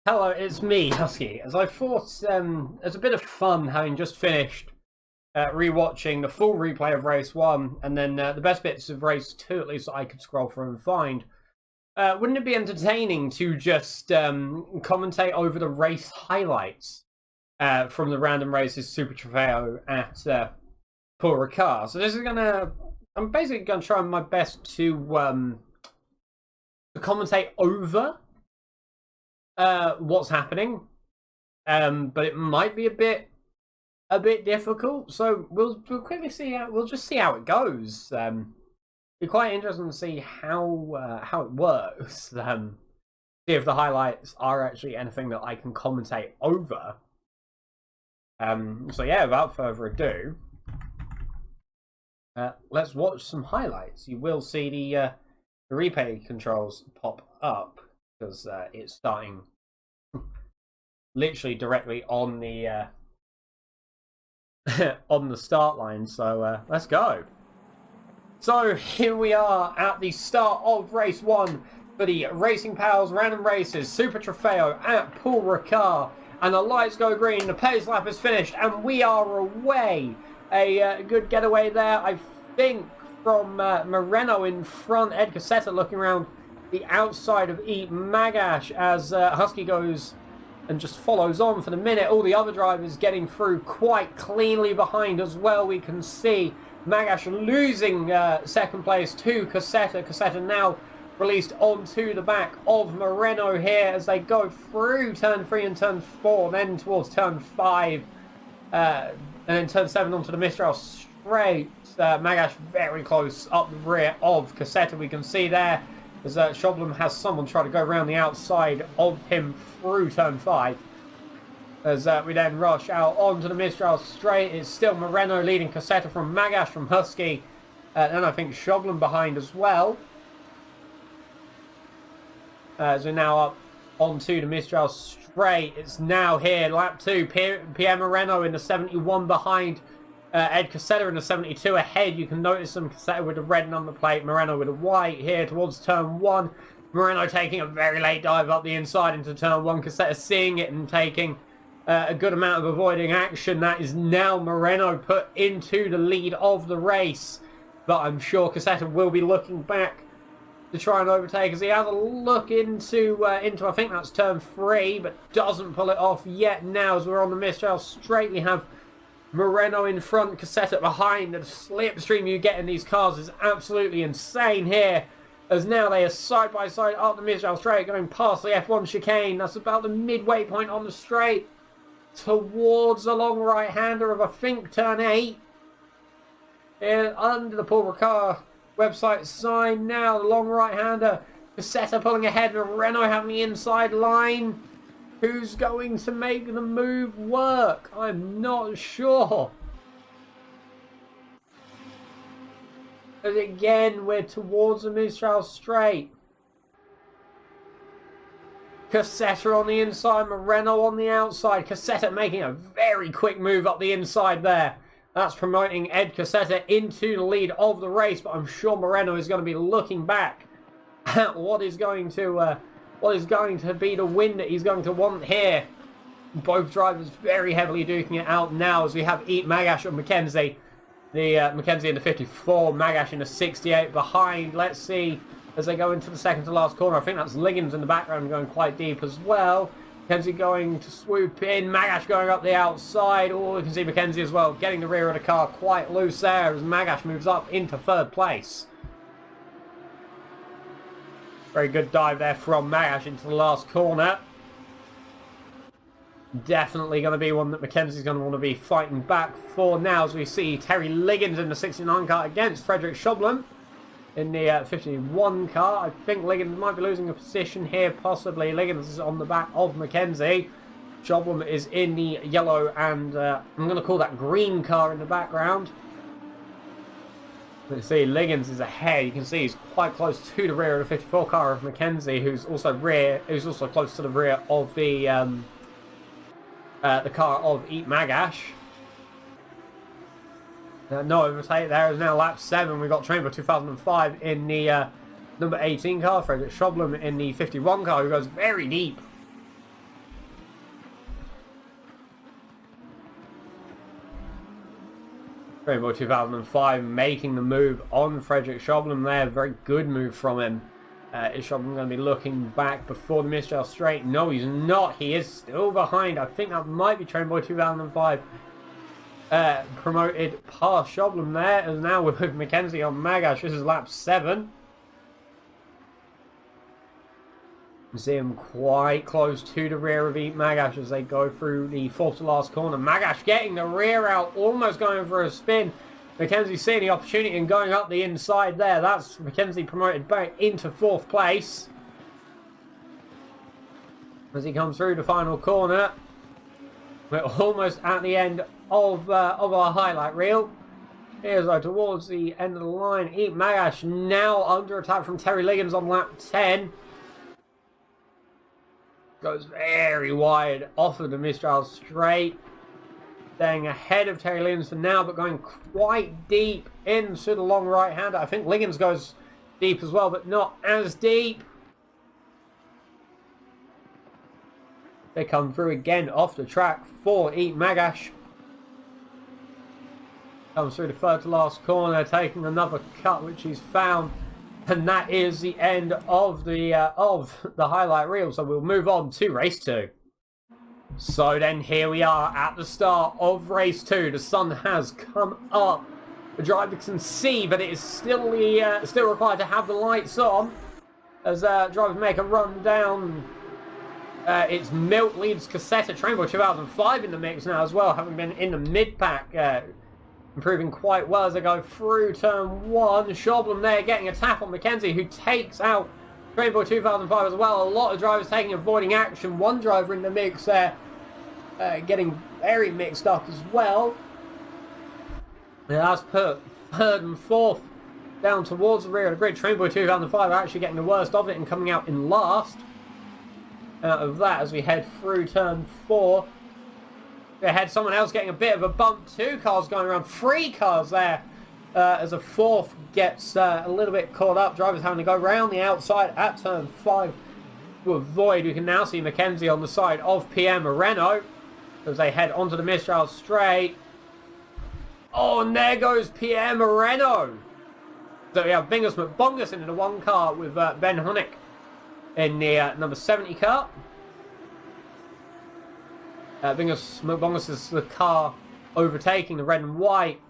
Hello, it's me, Husky. As I thought, it's a bit of fun having just finished rewatching the full replay of Race 1 and then the best bits of Race 2, at least that I could scroll through and find. Wouldn't it be entertaining to just commentate over the race highlights from the Random Races Super TROFEO at Paul Ricard? So this is I'm basically going to try my best to commentate over what's happening, but it might be a bit difficult. So we'll quickly see. We'll just see how it goes. Be quite interesting to see how it works. See if the highlights are actually anything that I can commentate over. So yeah, without further ado, let's watch some highlights. You will see the replay controls pop up, because it's starting literally directly on the on the start line. So let's go. So here we are at the start of race 1 for the Racing PALS Random Races Super TROFEO at Paul Ricard, and the lights go green. The pace lap is finished, and we are away. A good getaway there, I think, from Moreno in front. Ed Cassetta looking around the outside of Eat Magash as Husky goes and just follows on for the minute. All the other drivers getting through quite cleanly behind as well. We can see Magash losing second place to Cassetta. Cassetta now released onto the back of Moreno here as they go through turn 3 and turn 4, then towards turn 5, and then turn 7 onto the Mistral straight. Magash very close up the rear of Cassetta. We can see there as Shoblum has someone try to go around the outside of him through turn 5. As we then rush out onto the Mistral straight, it's still Moreno leading Cassetta from Magash from Husky. And I think Shoblum behind as well. As we're now up onto the Mistral straight, it's now here, lap 2, Pierre Moreno in the 71 behind Ed Cassetta in the 72 ahead. You can notice some Cassetta with a red number plate, Moreno with a white here towards turn 1. Moreno taking a very late dive up the inside into turn 1. Cassetta seeing it and taking a good amount of avoiding action. That is now Moreno put into the lead of the race. But I'm sure Cassetta will be looking back to try and overtake as he has a look into I think that's turn 3, but doesn't pull it off yet. Now as we're on the Mistral straight, we have Moreno in front, Cassetta behind. The slipstream you get in these cars is absolutely insane here, as now they are side by side up the Mistral straight, going past the F1 chicane. That's about the midway point on the straight, towards the long right-hander of, I think, turn 8. And under the Paul Ricard website sign now, the long right-hander, Cassetta pulling ahead, Moreno having the inside line. Who's going to make the move work? I'm not sure. But again, we're towards the Mistral straight. Cassetta on the inside, Moreno on the outside. Cassetta making a very quick move up the inside there. That's promoting Ed Cassetta into the lead of the race, but I'm sure Moreno is going to be looking back at what is going to be the win that he's going to want here. Both drivers very heavily duking it out now as we have Eat Magash and Mackenzie. Mackenzie in the 54, Magash in the 68 behind. Let's see as they go into the second to last corner. I think that's Liggins in the background going quite deep as well. Mackenzie going to swoop in, Magash going up the outside. Oh, you can see Mackenzie as well getting the rear of the car quite loose there as Magash moves up into third place. Very good dive there from Magash into the last corner. Definitely going to be one that Mackenzie's going to want to be fighting back for now, as we see Terry Liggins in the 69 car against Frederick Shoblum in the 51 car. I think Liggins might be losing a position here, possibly. Liggins is on the back of Mackenzie. Shoblum is in the yellow and I'm going to call that green car in the background. You can see Liggins is ahead. You can see he's quite close to the rear of the 54 car of Mackenzie, who's also close to the rear of the car of Eat Magash. No overtake there. Is now lap 7. We've got Chamber 2005 in the number 18 car. Frederick Shoblum in the 51 car, who goes very deep Rainbow 2005 making the move on Frederick Schoblum there. Very good move from him. Is Schoblum going to be looking back before the Mistral straight? No, he's not. He is still behind. I think that might be Trainboy 2005 promoted past Schoblum there. As now we're with Mackenzie on Magash. This is lap 7. See him quite close to the rear of Magash as they go through the fourth to last corner. Magash getting the rear out, almost going for a spin. Mackenzie seeing the opportunity and going up the inside there. That's Mackenzie promoted back into 4th place. As he comes through the final corner. We're almost at the end of our highlight reel. Here's towards the end of the line. Magash now under attack from Terry Liggins on lap 10. Goes very wide off of the Mistral straight. Staying ahead of Terry Liggins for now, but going quite deep into the long right-hander. I think Liggins goes deep as well, but not as deep. They come through again off the track for Magash. Comes through the third to last corner, taking another cut, which he's found. And that is the end of the highlight reel. So we'll move on to race 2. So then here we are at the start of race 2. The sun has come up. The driver can see, but it is still required to have the lights on as drivers make a run down. It's Milt leads Cassetta. Trainboy 2005 in the mix now as well, having been in the mid-pack. Improving quite well as they go through turn 1. Schoblum there getting a tap on Mackenzie, who takes out Trainboy 2005 as well. A lot of drivers avoiding action. One driver in the mix there getting very mixed up as well. And that's put 3rd and 4th down towards the rear of the grid. Trainboy 2005 are actually getting the worst of it and coming out in last out of that as we head through turn 4. They had someone else getting a bit of a bump. 2 cars going around. 3 cars there as a 4th gets a little bit caught up. Drivers having to go round the outside at turn 5 to avoid. We can now see Mackenzie on the side of Pierre Moreno as they head onto the Mistral straight. Oh, and there goes Pierre Moreno. So we have Bingus McBongus into the 1 car with Ben Honeck in the number 70 car. Bingus McBongus is the car overtaking the red and white.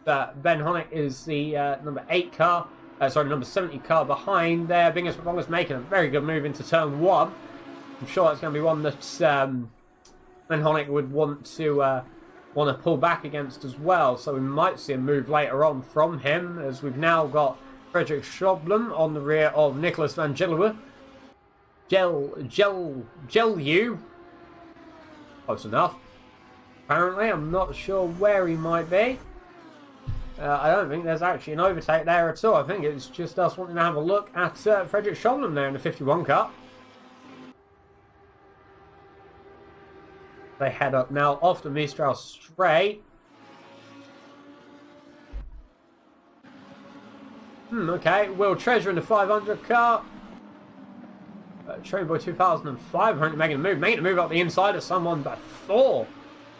Ben Honeck is the number 8 car. Number 70 car behind there. Bingus McBongus making a very good move into turn 1. I'm sure that's going to be one that Ben Honeck would want to pull back against as well. So we might see a move later on from him, as we've now got Frederick Schoblum on the rear of Nicholas Van Gelu. Close enough. Apparently, I'm not sure where he might be. I don't think there's actually an overtake there at all. I think it's just us wanting to have a look at Frederick Schoblum there in the 51 car. They head up now off the Mistral straight. Okay, Will Treasure in the 500 car. Trainboy 2005 making a move up the inside of someone before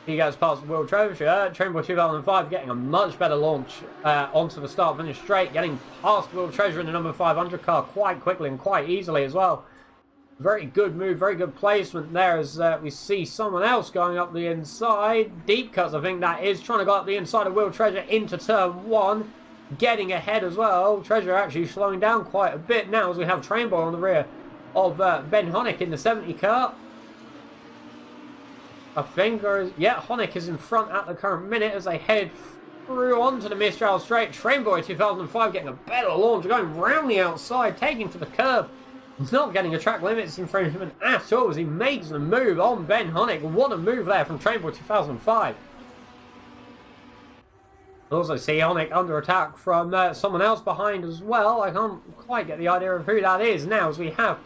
he goes past Will Treasure. Trainboy 2005 getting a much better launch onto the start finish straight, getting past Will Treasure in the number 500 car quite quickly and quite easily as well. Very good move, very good placement there as we see someone else going up the inside. Deep cuts, I think that is, trying to go up the inside of Will Treasure into turn 1. Getting ahead as well. Treasure actually slowing down quite a bit now as we have Trainboy on the rear of Ben Honeck in the 70 car. I think, Honeck is in front at the current minute as they head through onto the Mistral straight. Trainboy 2005 getting a better launch, going round the outside, taking to the curb. Not getting a track limits infringement at all as he makes the move on Ben Honeck. What a move there from Trainboy 2005. Also see Honeck under attack from someone else behind as well. I can't quite get the idea of who that is now as we have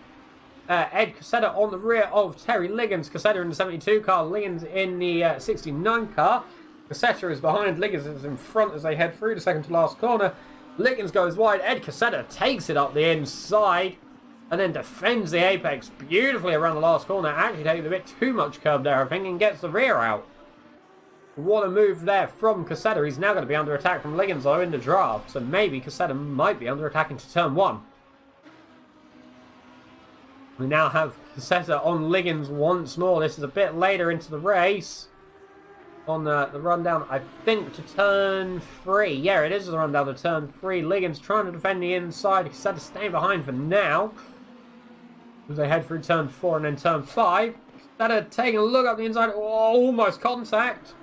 Ed Cassetta on the rear of Terry Liggins. Cassetta in the 72 car, Liggins in the 69 car. Cassetta is behind, Liggins is in front as they head through the second to last corner. Liggins goes wide, Ed Cassetta takes it up the inside and then defends the apex beautifully around the last corner. Actually taking a bit too much curb there, I think, and gets the rear out. What a move there from Cassetta. He's now going to be under attack from Liggins though in the draft. So maybe Cassetta might be under attack into turn 1. We now have Cassetta on Liggins once more. This is a bit later into the race. On the rundown, I think, to turn 3. Yeah, it is the rundown to turn 3. Liggins trying to defend the inside. Cassetta staying behind for now. As they head through turn 4 and then turn 5. Cassetta taking a look up the inside. Oh, almost contact.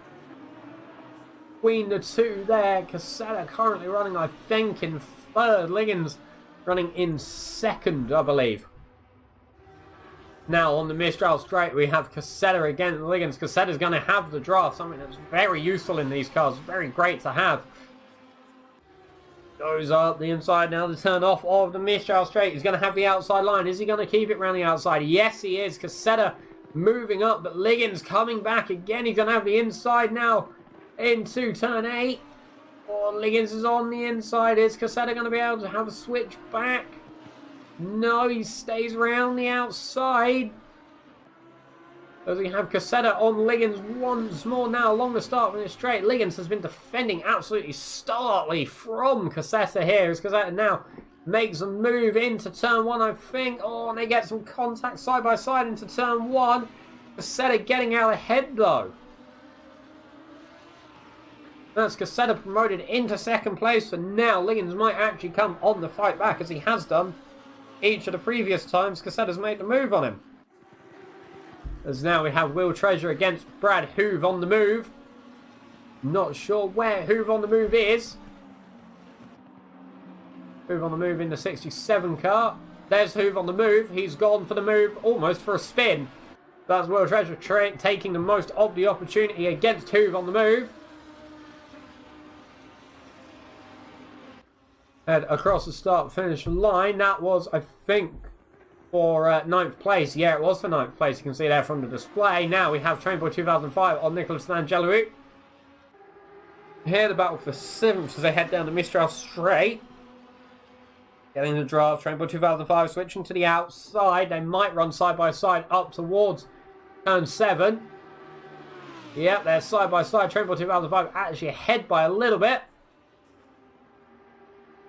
Between the two there. Cassetta currently running, I think, in 3rd. Liggins running in 2nd, I believe. Now on the Mistral straight we have Cassetta against Liggins. Cassetta's going to have the draft, something that's very useful in these cars, very great to have. Goes up the inside now, the turn off of the Mistral straight. He's going to have the outside line. Is he going to keep it around the outside? Yes, he is. Cassetta moving up, but Liggins coming back again. He's going to have the inside now into turn 8. Oh, Liggins is on the inside. Is Cassetta going to be able to have a switch back? No, he stays around the outside. As we have Cassetta on Liggins once more now along the start from this straight. Liggins has been defending absolutely starkly from Cassetta here. As Cassetta now makes a move into turn 1, I think. Oh, and they get some contact side by side into turn 1. Cassetta getting out ahead though. That's Cassetta promoted into 2nd place for now. Liggins might actually come on the fight back as he has done each of the previous times Cassetta's made the move on him. As now we have Will Treasure against Brad Hoove on the move. Not sure where Hoove on the move is. Hoove on the move in the 67 car. There's Hoove on the move. He's gone for the move, almost for a spin. That's Will Treasure taking the most of the opportunity against Hoove on the move. Head across the start-finish line. That was, I think, for 9th place. Yeah, it was for 9th place. You can see there from the display. Now we have Trainboy 2005 on Nicholas D'Angelou. Here the battle for 7th as they head down the Mistral straight. Getting the draft. Trainboy 2005 switching to the outside. They might run side by side up towards turn 7. Yep, they're side by side. Trainboy 2005 actually ahead by a little bit.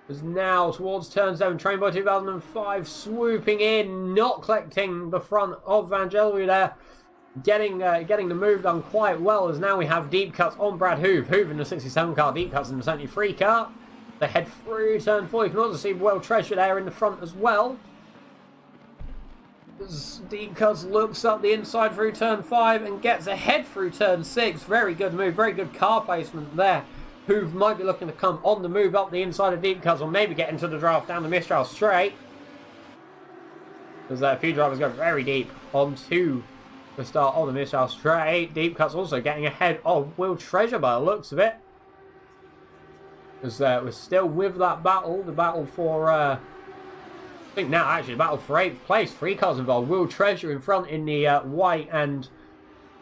Is now towards turn 7. Trainboy 2005 swooping in, not collecting the front of Vangelis there. Getting the move done quite well, as now we have deep cuts on Brad Hoove. Hoove in the 67 car, deep cuts in the 73 car. They head through turn 4. You can also see Will Treasure there in the front as well. As deep cuts looks up the inside through turn 5 and gets ahead through turn 6. Very good move, very good car placement there. Hoove might be looking to come on the move up the inside of deep cuts, or maybe get into the draft down the Mistral straight. Because a few drivers go very deep onto the start of the Mistral straight. Deep cuts also getting ahead of Will Treasure by the looks of it. Because we're still with that battle, the battle for, I think now actually the battle for 8th place. 3 cars involved. Will Treasure in front in the white and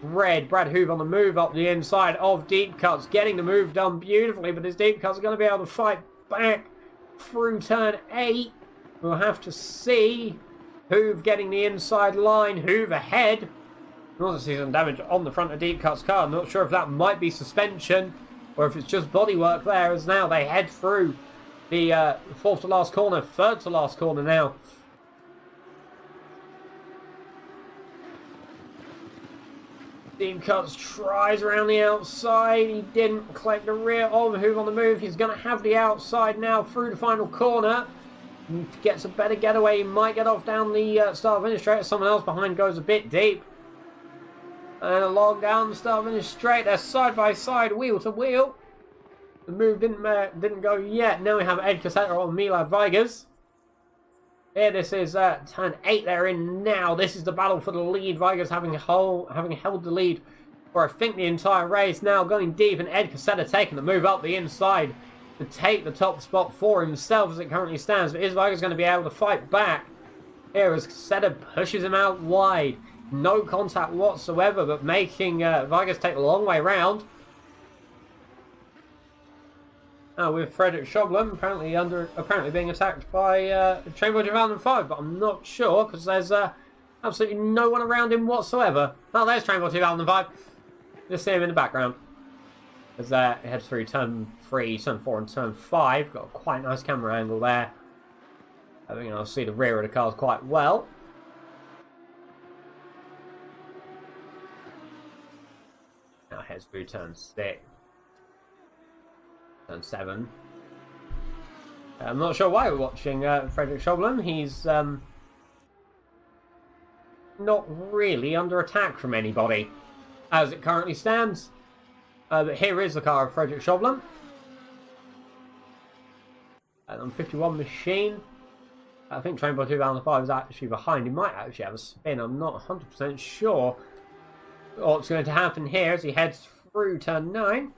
red. Brad Hoove on the move up the inside of deep cuts, getting the move done beautifully, but his deep cuts are going to be able to fight back through turn 8. We'll have to see. Hoove getting the inside line. Hoove ahead. We'll also see some damage on the front of deep cuts car. I'm not sure if that might be suspension or if it's just bodywork there, as now they head through the 4th to last corner, 3rd to last corner now. Deep cuts tries around the outside. He didn't collect the rear of Hoove on the move. He's going to have the outside now through the final corner. Gets a better getaway. He might get off down the start finish straight. Someone else behind goes a bit deep. And along down the start finish straight. They're side by side, wheel to wheel. The move didn't go yet. Now we have Ed Cassetta on Milad Vigas. Here, this is turn 8 they're in now. This is the battle for the lead. Vigas having held the lead for I think the entire race. Now going deep, and Ed Cassetta taking the move up the inside to take the top spot for himself as it currently stands. But is Vigas going to be able to fight back? Here as Cassetta pushes him out wide. No contact whatsoever, but making Vigas take the long way round. With Frederick Schoblem apparently being attacked by Trainboy 2005, but I'm not sure because there's absolutely no one around him whatsoever. Oh, there's Trainboy 2005. Just see him in the background. as it heads through turn 3, turn 4, and turn 5. Got a quite nice camera angle there. I think I'll see the rear of the cars quite well. Now heads through turn 6, turn 7. I'm not sure why we're watching Frederick Chauvelin. He's not really under attack from anybody as it currently stands. But here is the car of Frederick Chauvelin. On 51 machine. I think Train by 2005 is actually behind. He might actually have a spin. I'm not 100% sure what's going to happen here as he heads through turn 9.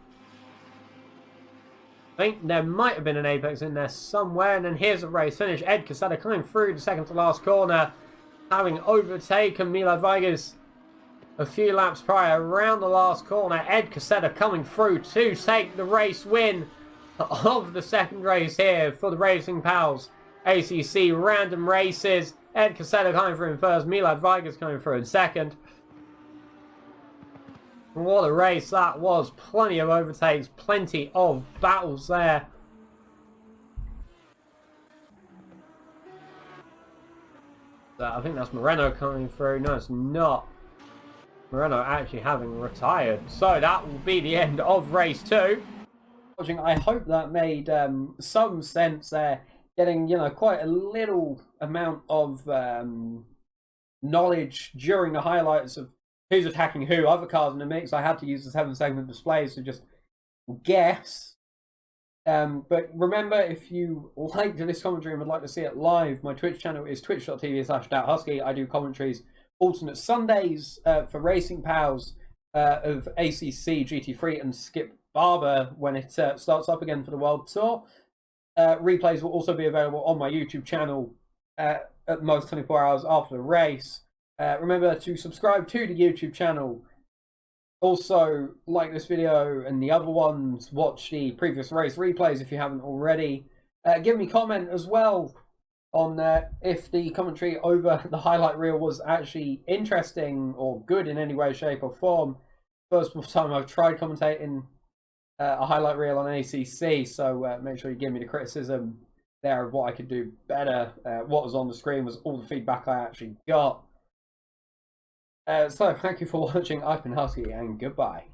I think there might have been an apex in there somewhere. And then here's the race finish. Ed Quesada coming through the second to last corner, having overtaken Milad Vegas a few laps prior around the last corner. Ed Quesada coming through to take the race win of the second race here for the Racing Pals ACC Random Races. Ed Quesada coming through in first, Milad Vegas coming through in second. What a race that was. Plenty of overtakes, plenty of battles there. I think that's Moreno coming through. No, it's not. Moreno actually having retired. So that will be the end of race 2. I hope that made some sense there. Getting, quite a little amount of knowledge during the highlights of who's attacking who. Other cars in the mix, I had to use the 7-segment displays to just guess. But remember, if you liked this commentary and would like to see it live, my Twitch channel is twitch.tv/DoubtHusky. I do commentaries alternate Sundays for Racing Pals of ACC, GT3 and Skip Barber when it starts up again for the World Tour. Replays will also be available on my YouTube channel at most 24 hours after the race. Remember to subscribe to the YouTube channel. Also, like this video and the other ones. Watch the previous race replays if you haven't already. Give me a comment as well on if the commentary over the highlight reel was actually interesting or good in any way, shape or form. First time I've tried commentating a highlight reel on ACC, so make sure you give me the criticism there of what I could do better. What was on the screen was all the feedback I actually got. So thank you for watching. I've been Husky, and goodbye.